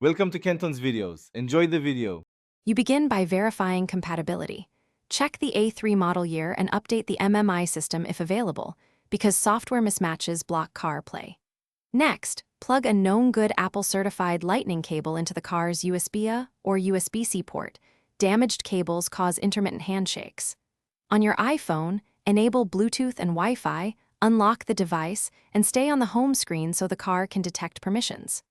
Welcome to Kenton's videos. Enjoy the video. You begin by verifying compatibility. Check the A3 model year and update the MMI system if available, because software mismatches block CarPlay. Next, plug a known good Apple-certified Lightning cable into the car's USB-A or USB-C port. Damaged cables cause intermittent handshakes. On your iPhone, enable Bluetooth and Wi-Fi, unlock the device, and stay on the home screen so the car can detect permissions.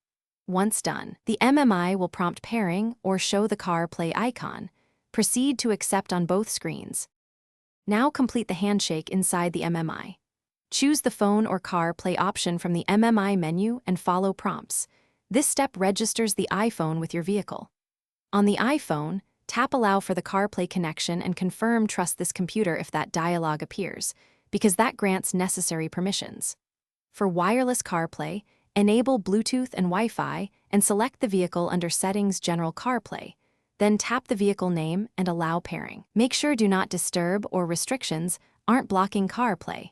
Once done, the MMI will prompt pairing or show the CarPlay icon. Proceed to accept on both screens. Now complete the handshake inside the MMI. Choose the phone or CarPlay option from the MMI menu and follow prompts. This step registers the iPhone with your vehicle. On the iPhone, tap Allow for the CarPlay connection and confirm Trust this computer if that dialog appears, because that grants necessary permissions. For wireless CarPlay, enable Bluetooth and Wi-Fi and select the vehicle under Settings General CarPlay. Then tap the vehicle name and allow pairing. Make sure Do Not Disturb or Restrictions aren't blocking CarPlay.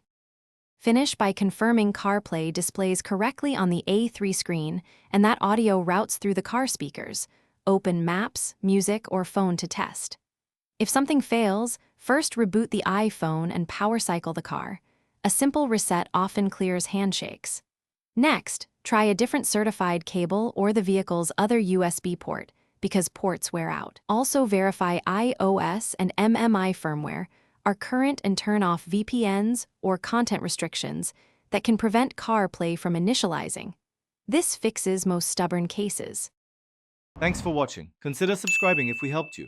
Finish by confirming CarPlay displays correctly on the A3 screen and that audio routes through the car speakers. Open Maps, Music, or Phone to test. If something fails, first reboot the iPhone and power cycle the car. A simple reset often clears handshakes. Next, try a different certified cable or the vehicle's other USB port, because ports wear out. Also verify iOS and MMI firmware are current and turn off VPNs or content restrictions that can prevent CarPlay from initializing. This fixes most stubborn cases. Thanks for watching. Consider subscribing if we helped you.